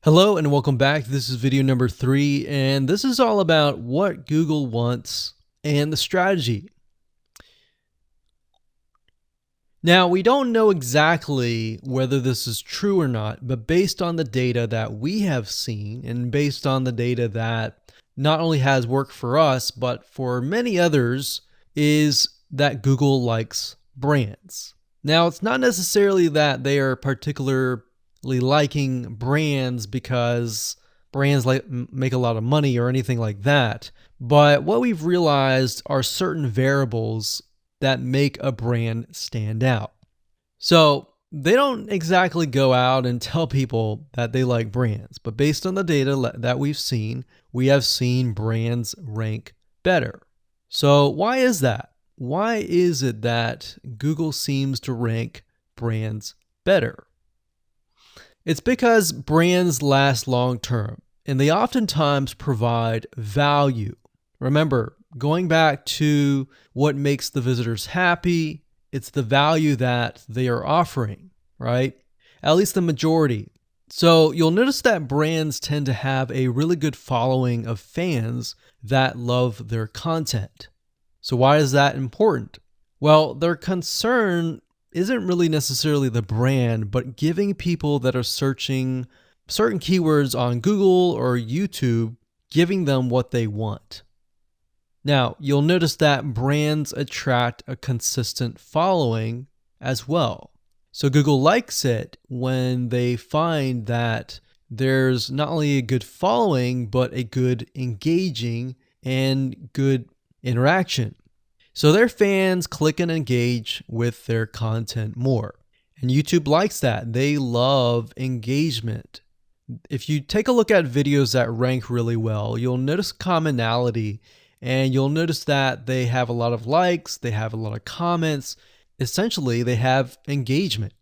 Hello and welcome back. This is video number 3, and this is all about what Google wants and the strategy. Now, we don't know exactly whether this is true or not, but based on the data that we have seen and based on the data that not only has worked for us, but for many others, is that Google likes brands. Now, it's not necessarily that they are particularly liking brands because brands make a lot of money or anything like that. But what we've realized are certain variables that make a brand stand out. So they don't exactly go out and tell people that they like brands, but based on the data that we've seen, we have seen brands rank better. So why is that? Why is it that Google seems to rank brands better? It's because brands last long term, and they oftentimes provide value. Remember, going back to what makes the visitors happy, it's the value that they are offering, right? At least the majority. So you'll notice that brands tend to have a really good following of fans that love their content. So why is that important? Well, their concern isn't really necessarily the brand, but giving people that are searching certain keywords on Google or YouTube, giving them what they want. Now, you'll notice that brands attract a consistent following as well. So Google likes it when they find that there's not only a good following, but a good engaging and good interaction. So their fans click and engage with their content more. And YouTube likes that. They love engagement. If you take a look at videos that rank really well, you'll notice commonality, and you'll notice that they have a lot of likes, they have a lot of comments. Essentially, they have engagement.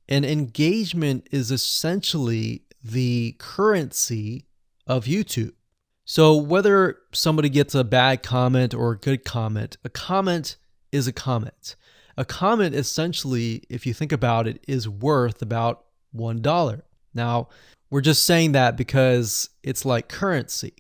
And engagement is essentially the currency of YouTube. So whether somebody gets a bad comment or a good comment, a comment is a comment. A comment essentially, if you think about it, is worth about $1. Now, we're just saying that because it's like currency,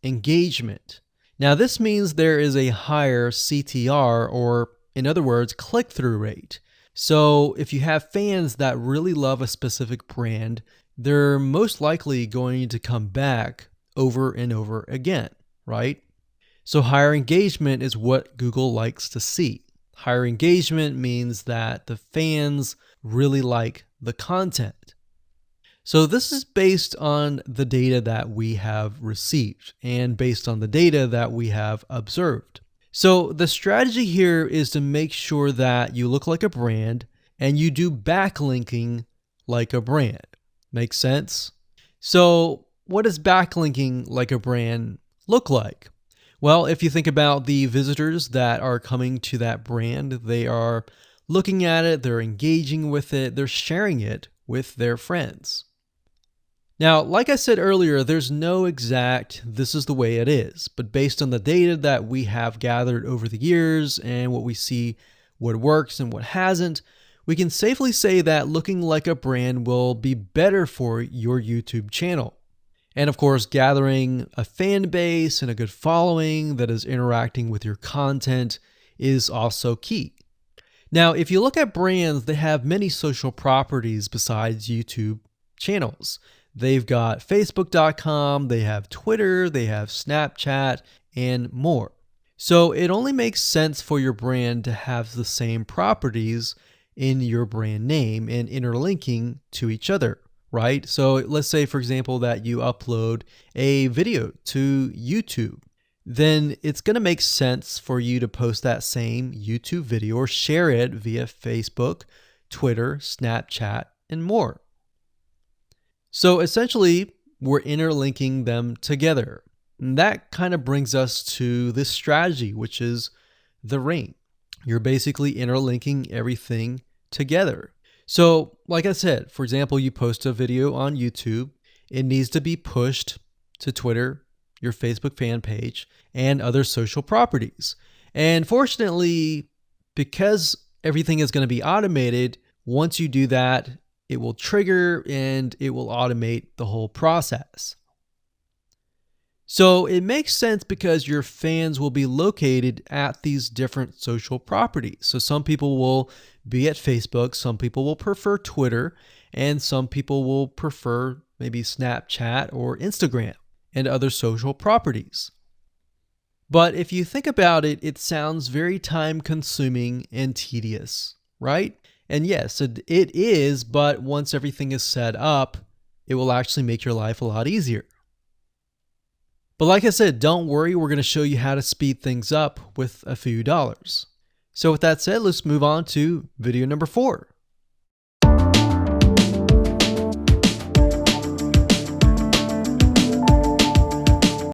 engagement. Now, this means there is a higher CTR, or in other words, click-through rate. So if you have fans that really love a specific brand, they're most likely going to come back over and over again, right? So higher engagement is what Google likes to see. Higher engagement means that the fans really like the content. So this is based on the data that we have received and based on the data that we have observed. So the strategy here is to make sure that you look like a brand and you do backlinking like a brand. Make sense? So what does backlinking like a brand look like? Well, if you think about the visitors that are coming to that brand, they are looking at it, they're engaging with it, they're sharing it with their friends. Now, like I said earlier, there's no exact this is the way it is, but based on the data that we have gathered over the years and what we see what works and what hasn't, we can safely say that looking like a brand will be better for your YouTube channel. And of course, gathering a fan base and a good following that is interacting with your content is also key. Now, if you look at brands, they have many social properties besides YouTube channels. They've got Facebook.com, they have Twitter, they have Snapchat, and more. So it only makes sense for your brand to have the same properties in your brand name and interlinking to each other. Right? So let's say, for example, that you upload a video to YouTube. Then it's going to make sense for you to post that same YouTube video or share it via Facebook, Twitter, Snapchat, and more. So essentially, we're interlinking them together. And that kind of brings us to this strategy, which is the ring. You're basically interlinking everything together. So, like I said, for example, you post a video on YouTube, it needs to be pushed to Twitter, your Facebook fan page, and other social properties. And fortunately, because everything is going to be automated, once you do that, it will trigger and it will automate the whole process. So it makes sense because your fans will be located at these different social properties. So some people will be at Facebook, some people will prefer Twitter, and some people will prefer maybe Snapchat or Instagram and other social properties. But if you think about it, it sounds very time consuming and tedious, right? And yes, it is, but once everything is set up, it will actually make your life a lot easier. But like I said, don't worry, we're going to show you how to speed things up with a few dollars. So with that said, let's move on to video number 4.